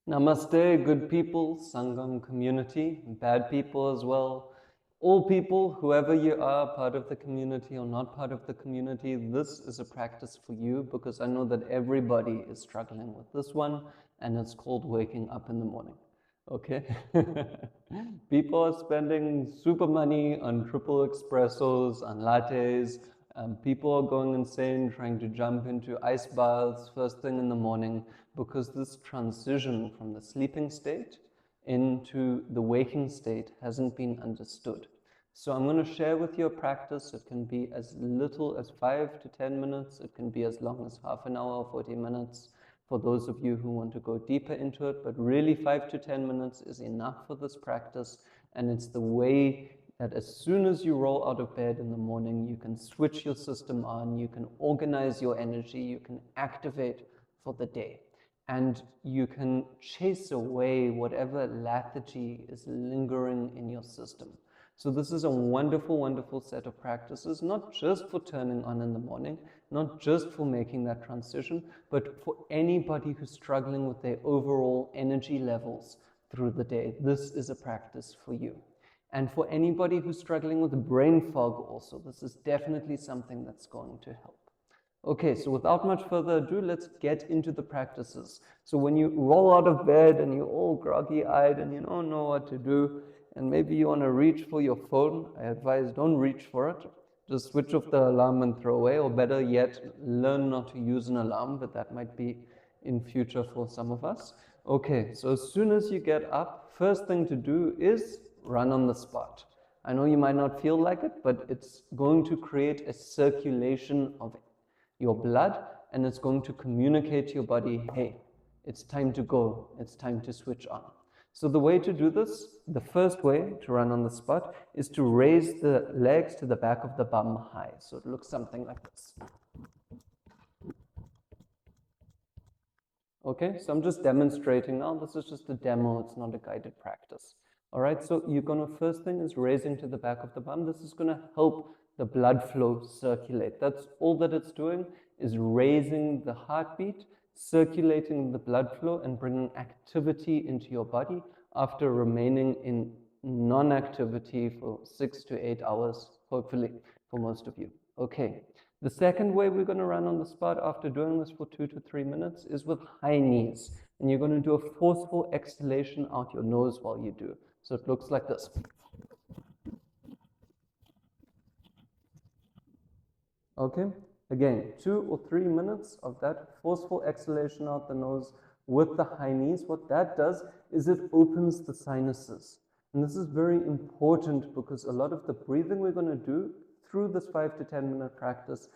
Namaste, good people, Sangam community, bad people as well. All people, whoever you are, part of the community or not part of the community, this is a practice for you because I know that everybody is struggling with this one, and it's called waking up in the morning. Okay? People are spending super money on triple expressos, on lattes. People are going insane trying to jump into ice baths first thing in the morning because this transition from the sleeping state into the waking state hasn't been understood. So I'm going to share with you a practice. It can be as little as 5 to 10 minutes. It can be as long as half an hour or 40 minutes for those of you who want to go deeper into it. But really 5 to 10 minutes is enough for this practice. And it's the way that as soon as you roll out of bed in the morning, you can switch your system on, you can organize your energy, you can activate for the day. And you can chase away whatever lethargy is lingering in your system. So this is a wonderful, wonderful set of practices, not just for turning on in the morning, not just for making that transition, but for anybody who's struggling with their overall energy levels through the day. This is a practice for you. And for anybody who's struggling with brain fog also, this is definitely something that's going to help. Okay, so without much further ado, let's get into the practices. So when you roll out of bed and you're all groggy-eyed and you don't know what to do, and maybe you want to reach for your phone, I advise don't reach for it. Just switch off the alarm and throw away, or better yet, learn not to use an alarm, but that might be in future for some of us. Okay, so as soon as you get up, first thing to do is run on the spot. I know you might not feel like it, but it's going to create a circulation of your blood, and it's going to communicate to your body, hey, it's time to go, it's time to switch on. So the way to do this, the first way to run on the spot, is to raise the legs to the back of the bum high. So it looks something like this. Okay, so I'm just demonstrating now. This is just a demo, it's not a guided practice. All right, so you're gonna, first thing is raising to the back of the bum. This is gonna help the blood flow circulate. That's all that it's doing, is raising the heartbeat, circulating the blood flow, and bringing activity into your body after remaining in non-activity for 6 to 8 hours, hopefully, for most of you. Okay, the second way we're going to run on the spot after doing this for 2 to 3 minutes is with high knees. And you're going to do a forceful exhalation out your nose while you do. So it looks like this. Okay, again, 2 or 3 minutes of that forceful exhalation out the nose with the high knees. What that does is it opens the sinuses. And this is very important because a lot of the breathing we're going to do through this 5 to 10 minute practice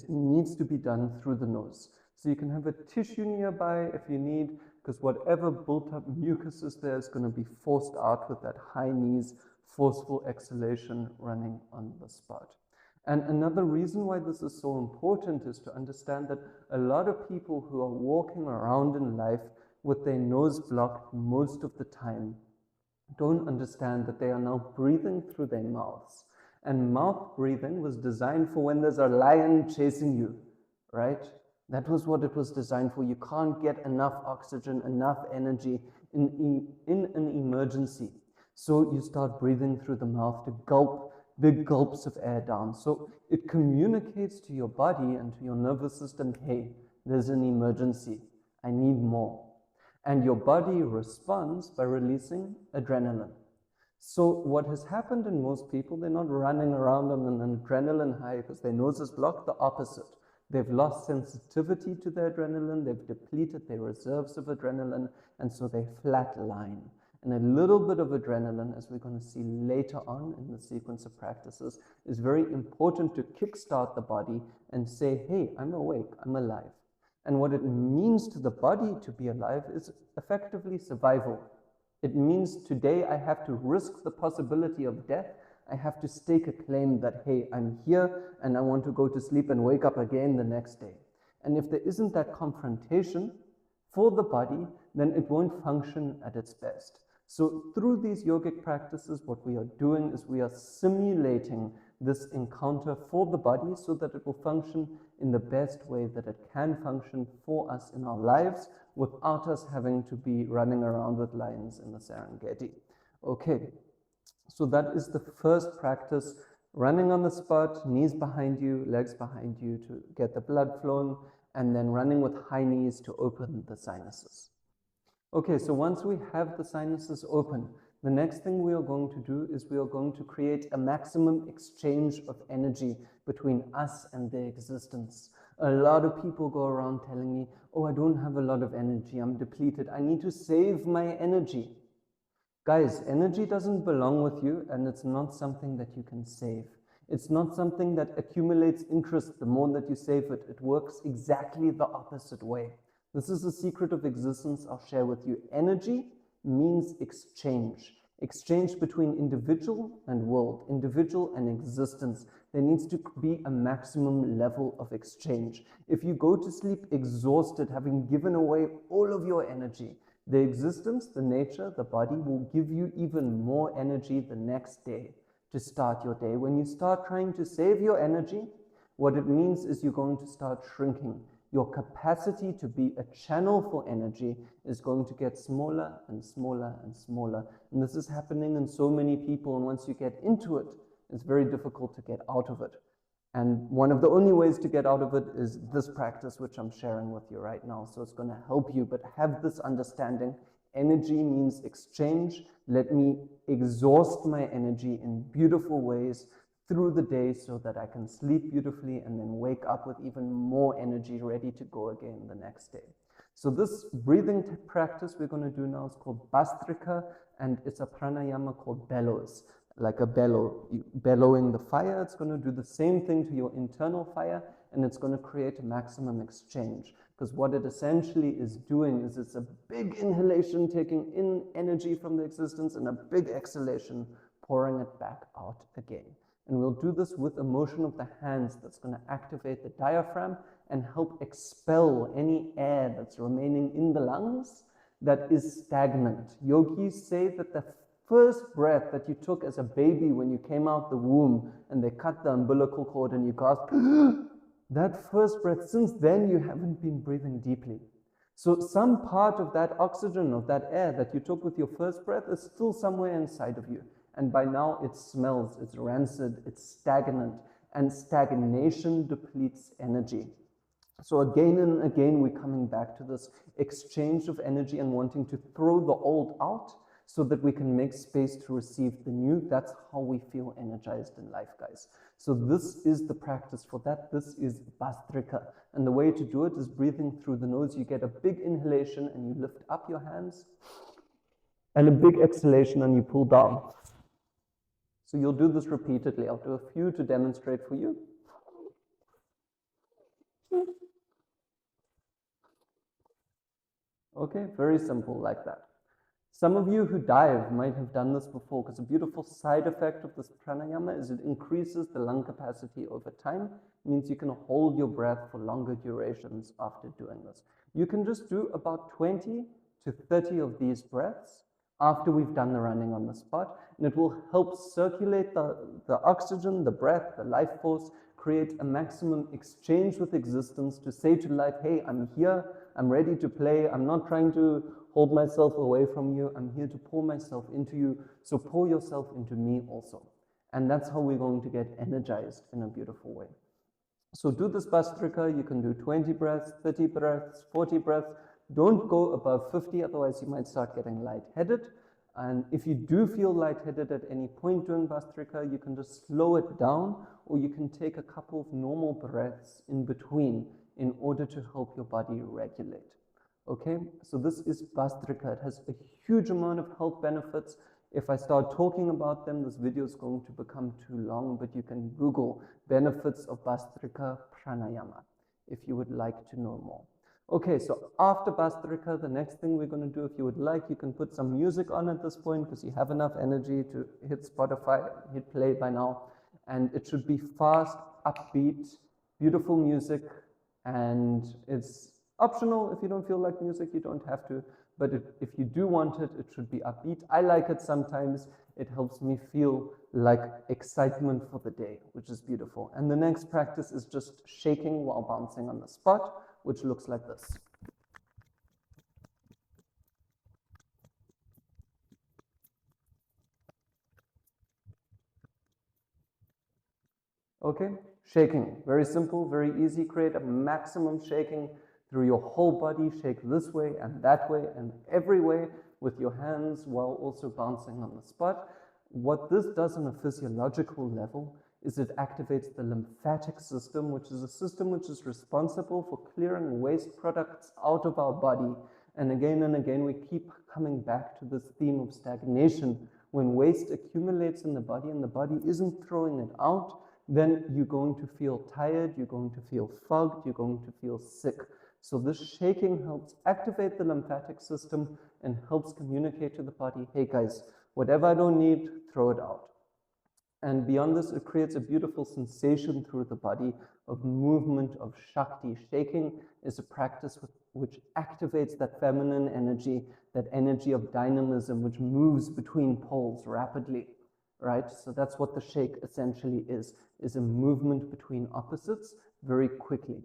needs to be done through the nose. So you can have a tissue nearby if you need, because whatever built up mucus is there is going to be forced out with that high knees forceful exhalation running on the spot. And another reason why this is so important is to understand that a lot of people who are walking around in life with their nose blocked most of the time don't understand that they are now breathing through their mouths. And mouth breathing was designed for when there's a lion chasing you, right? That was what it was designed for. You can't get enough oxygen, enough energy in an emergency. So you start breathing through the mouth to gulp big gulps of air down. So it communicates to your body and to your nervous system, hey, there's an emergency. I need more. And your body responds by releasing adrenaline. So what has happened in most people, they're not running around on an adrenaline high because their nose is blocked. The opposite. They've lost sensitivity to their adrenaline. They've depleted their reserves of adrenaline. And so they flatline. And a little bit of adrenaline, as we're going to see later on in the sequence of practices, is very important to kickstart the body and say, hey, I'm awake, I'm alive. And what it means to the body to be alive is effectively survival. It means today I have to risk the possibility of death. I have to stake a claim that, hey, I'm here and I want to go to sleep and wake up again the next day. And if there isn't that confrontation for the body, then it won't function at its best. So through these yogic practices, what we are doing is we are simulating this encounter for the body so that it will function in the best way that it can function for us in our lives without us having to be running around with lions in the Serengeti. Okay, so that is the first practice, running on the spot, knees behind you, legs behind you to get the blood flowing, and then running with high knees to open the sinuses. Okay, so once we have the sinuses open, the next thing we are going to do is we are going to create a maximum exchange of energy between us and the existence. A lot of people go around telling me, oh, I don't have a lot of energy, I'm depleted, I need to save my energy. Guys, energy doesn't belong with you, and it's not something that you can save. It's not something that accumulates interest the more that you save it. It works exactly the opposite way. This is the secret of existence I'll share with you. Energy means exchange. Exchange between individual and world, individual and existence. There needs to be a maximum level of exchange. If you go to sleep exhausted, having given away all of your energy, the existence, the nature, the body will give you even more energy the next day to start your day. When you start trying to save your energy, what it means is you're going to start shrinking. Your capacity to be a channel for energy is going to get smaller and smaller and smaller. And this is happening in so many people. And once you get into it, it's very difficult to get out of it. And one of the only ways to get out of it is this practice, which I'm sharing with you right now. So it's going to help you, but have this understanding. Energy means exchange. Let me exhaust my energy in beautiful ways through the day so that I can sleep beautifully and then wake up with even more energy ready to go again the next day. So this breathing practice we're going to do now is called Bhastrika, and it's a pranayama called bellows. Like a bellow, bellowing the fire, it's going to do the same thing to your internal fire, and it's going to create a maximum exchange. Because what it essentially is doing is it's a big inhalation, taking in energy from the existence, and a big exhalation, pouring it back out again. And we'll do this with a motion of the hands that's going to activate the diaphragm and help expel any air that's remaining in the lungs that is stagnant. Yogis say that the first breath that you took as a baby when you came out the womb and they cut the umbilical cord and you gasped, that first breath, since then you haven't been breathing deeply. So some part of that oxygen, of that air that you took with your first breath is still somewhere inside of you. And by now it smells, it's rancid, it's stagnant, and stagnation depletes energy. So again and again we're coming back to this exchange of energy and wanting to throw the old out so that we can make space to receive the new. That's how we feel energized in life, guys. So this is the practice for that. This is Bhastrika. And the way to do it is breathing through the nose. You get a big inhalation and you lift up your hands, and a big exhalation and you pull down. So you'll do this repeatedly. I'll do a few to demonstrate for you. Okay, very simple like that. Some of you who dive might have done this before, because a beautiful side effect of this pranayama is it increases the lung capacity over time. It means you can hold your breath for longer durations after doing this. You can just do about 20 to 30 of these breaths after we've done the running on the spot, and it will help circulate the oxygen, the breath, the life force, create a maximum exchange with existence to say to life, hey, I'm here, I'm ready to play, I'm not trying to hold myself away from you, I'm here to pour myself into you, so pour yourself into me also. And that's how we're going to get energized in a beautiful way. So do this Bhastrika. You can do 20 breaths, 30 breaths, 40 breaths. Don't go above 50, otherwise you might start getting lightheaded. And if you do feel lightheaded at any point during Bhastrika, you can just slow it down, or you can take a couple of normal breaths in between in order to help your body regulate. Okay, so this is Bhastrika. It has a huge amount of health benefits. If I start talking about them, this video is going to become too long, but you can Google benefits of Bhastrika Pranayama if you would like to know more. Okay, so after Bhastrika, the next thing we're going to do, if you would like, you can put some music on at this point because you have enough energy to hit Spotify, hit play by now. And it should be fast, upbeat, beautiful music, and it's optional. If you don't feel like music, you don't have to, but if you do want it, it should be upbeat. I like it sometimes. It helps me feel like excitement for the day, which is beautiful. And the next practice is just shaking while bouncing on the spot, which looks like this. Okay, shaking, very simple, very easy. Create a maximum shaking through your whole body. Shake this way and that way and every way with your hands while also bouncing on the spot. What this does on a physiological level is it activates the lymphatic system, which is a system which is responsible for clearing waste products out of our body. And again, we keep coming back to this theme of stagnation. When waste accumulates in the body and the body isn't throwing it out, then you're going to feel tired, you're going to feel fogged, you're going to feel sick. So this shaking helps activate the lymphatic system and helps communicate to the body, hey guys, whatever I don't need, throw it out. And beyond this, it creates a beautiful sensation through the body of movement, of Shakti. Shaking is a practice which activates that feminine energy, that energy of dynamism, which moves between poles rapidly, right? So that's what the shake essentially is a movement between opposites very quickly.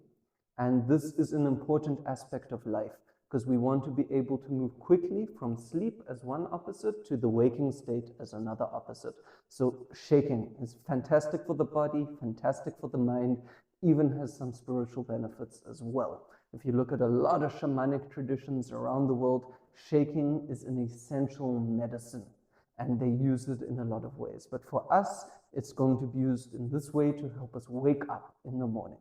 And this is an important aspect of life because we want to be able to move quickly from sleep as one opposite to the waking state as another opposite. So shaking is fantastic for the body, fantastic for the mind, even has some spiritual benefits as well. If you look at a lot of shamanic traditions around the world, shaking is an essential medicine and they use it in a lot of ways. But for us, it's going to be used in this way to help us wake up in the morning.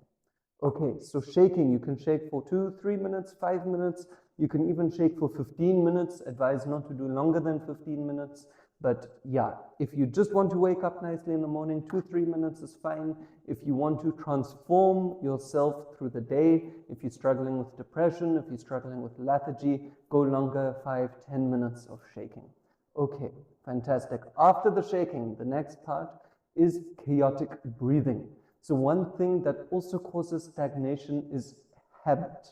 Okay, so shaking, you can shake for 2, 3 minutes, 5 minutes. You can even shake for 15 minutes. Advise not to do longer than 15 minutes. But yeah, if you just want to wake up nicely in the morning, 2, 3 minutes is fine. If you want to transform yourself through the day, if you're struggling with depression, if you're struggling with lethargy, go longer, 5, 10 minutes of shaking. Okay, fantastic. After the shaking, the next part is chaotic breathing. So one thing that also causes stagnation is habit,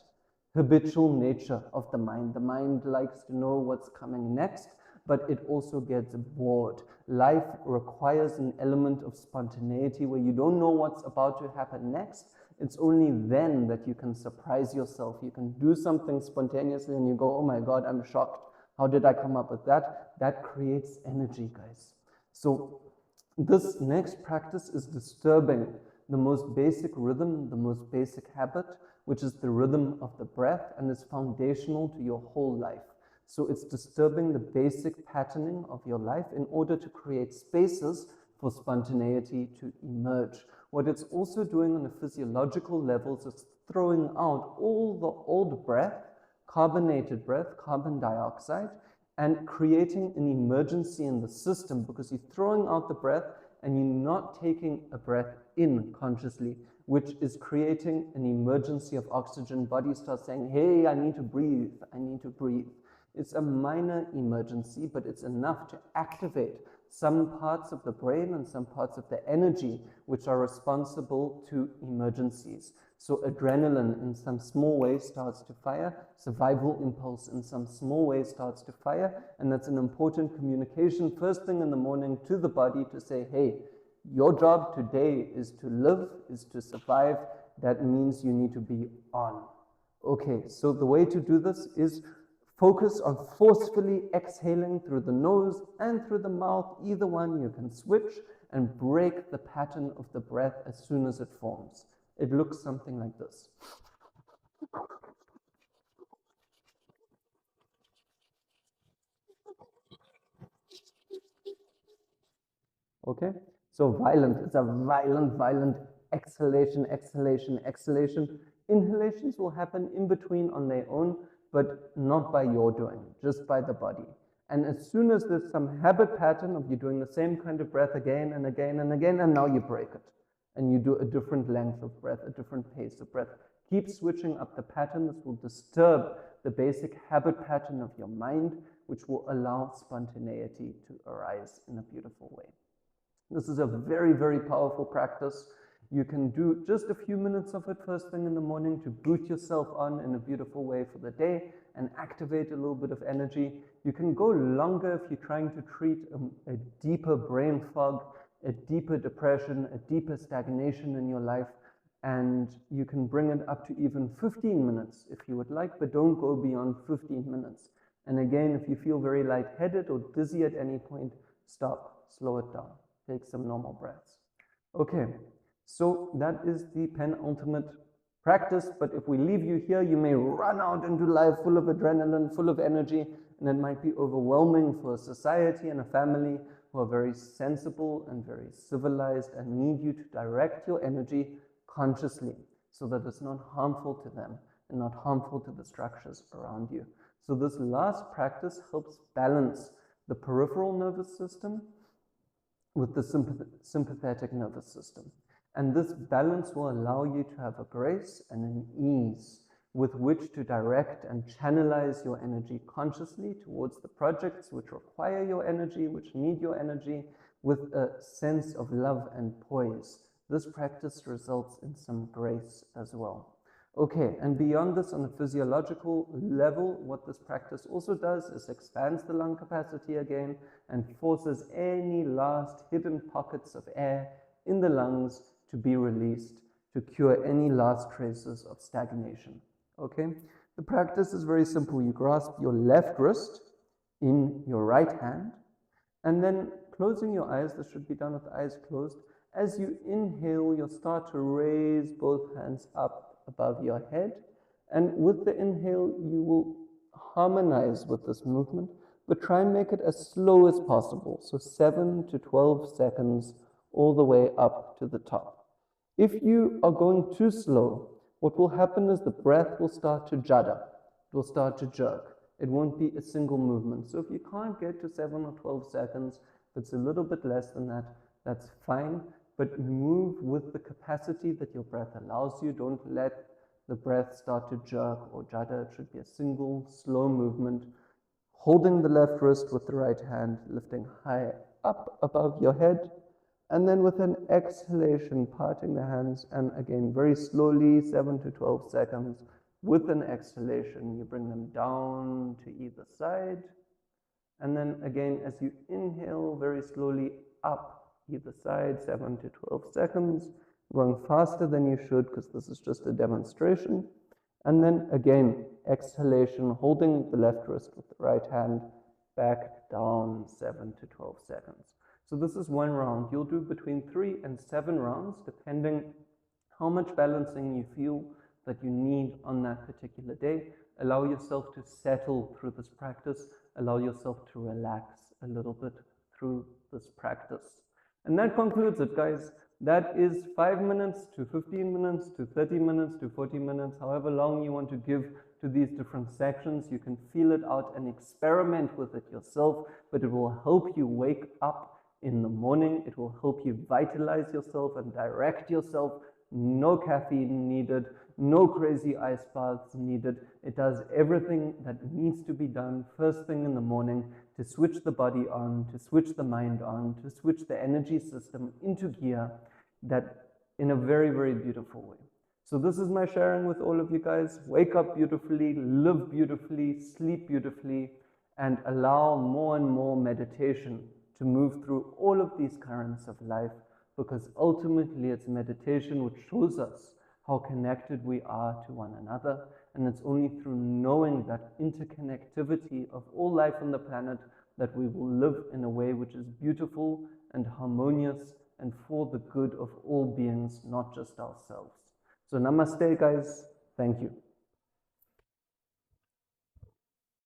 habitual nature of the mind. The mind likes to know what's coming next, but it also gets bored. Life requires an element of spontaneity where you don't know what's about to happen next. It's only then that you can surprise yourself. You can do something spontaneously and you go, oh my God, I'm shocked. How did I come up with that? That creates energy, guys. So this next practice is disturbing the most basic rhythm, the most basic habit, which is the rhythm of the breath and is foundational to your whole life. So it's disturbing the basic patterning of your life in order to create spaces for spontaneity to emerge. What it's also doing on a physiological level is throwing out all the old breath, carbonated breath, carbon dioxide, and creating an emergency in the system because you're throwing out the breath and you're not taking a breath in consciously, which is creating an emergency of oxygen. Body starts saying, hey, I need to breathe, I need to breathe. It's a minor emergency, but it's enough to activate some parts of the brain and some parts of the energy which are responsible to emergencies. So adrenaline in some small way starts to fire, survival impulse in some small way starts to fire, and that's an important communication first thing in the morning to the body to say, hey, your job today is to live, is to survive. That means you need to be on. Okay, so the way to do this is focus on forcefully exhaling through the nose and through the mouth. Either one you can switch and break the pattern of the breath as soon as it forms. It looks something like this. Okay, so violent, it's a violent exhalation, exhalation, exhalation. Inhalations will happen in between on their own, but not by your doing, just by the body. And as soon as there's some habit pattern of you doing the same kind of breath again and again and again, and now you break it. And you do a different length of breath, a different pace of breath. Keep switching up the pattern. This will disturb the basic habit pattern of your mind, which will allow spontaneity to arise in a beautiful way. This is a very, very powerful practice. You can do just a few minutes of it first thing in the morning to boot yourself on in a beautiful way for the day. and activate a little bit of energy. You can go longer if you're trying to treat a deeper brain fog, a deeper depression, a deeper stagnation in your life, and you can bring it up to even 15 minutes if you would like, but don't go beyond 15 minutes. And again, if you feel very lightheaded or dizzy at any point, stop, slow it down, take some normal breaths. Okay, so that is the penultimate practice, but if we leave you here, you may run out into life full of adrenaline, full of energy, and it might be overwhelming for a society and a family who are very sensible and very civilized and need you to direct your energy consciously so that it's not harmful to them and not harmful to the structures around you. So this last practice helps balance the peripheral nervous system with the sympathetic nervous system. And this balance will allow you to have a grace and an ease with which to direct and channelize your energy consciously towards the projects which require your energy, which need your energy, with a sense of love and poise. This practice results in some grace as well. Okay, and beyond this, on a physiological level, what this practice also does is expands the lung capacity again and forces any last hidden pockets of air in the lungs to be released to cure any last traces of stagnation. Okay, the practice is very simple. You grasp your left wrist in your right hand, and then closing your eyes, this should be done with the eyes closed. As you inhale, you'll start to raise both hands up above your head, and with the inhale, you will harmonize with this movement, but try and make it as slow as possible, so 7 to 12 seconds all the way up to the top. If you are going too slow, what will happen is the breath will start to judder, it will start to jerk. It won't be a single movement. So if you can't get to 7 or 12 seconds, if it's a little bit less than that, that's fine, but move with the capacity that your breath allows you. Don't let the breath start to jerk or judder. It should be a single, slow movement, holding the left wrist with the right hand, lifting high up above your head, and then with an exhalation, parting the hands, and again, very slowly, 7 to 12 seconds, with an exhalation, you bring them down to either side, and then again, as you inhale, very slowly up either side, 7 to 12 seconds, going faster than you should because this is just a demonstration. And then again, exhalation, holding the left wrist with the right hand, back down 7 to 12 seconds. So this is one round. You'll do between 3 and 7 rounds, depending how much balancing you feel that you need on that particular day. Allow yourself to settle through this practice. Allow yourself to relax a little bit through this practice. And that concludes it, guys. That is 5 minutes to 15 minutes to 30 minutes to 40 minutes, however long you want to give to these different sections. You can feel it out and experiment with it yourself, but it will help you wake up in the morning. It will help you vitalize yourself and direct yourself. No caffeine needed, no crazy ice baths needed. It does everything that needs to be done first thing in the morning to switch the body on, to switch the mind on, to switch the energy system into gear, that in a very, very beautiful way. So this is my sharing with all of you guys. Wake up beautifully, live beautifully, sleep beautifully, and allow more and more meditation to move through all of these currents of life, because ultimately it's meditation which shows us how connected we are to one another, and it's only through knowing that interconnectivity of all life on the planet that we will live in a way which is beautiful and harmonious and for the good of all beings, not just ourselves. So namaste, guys. Thank you.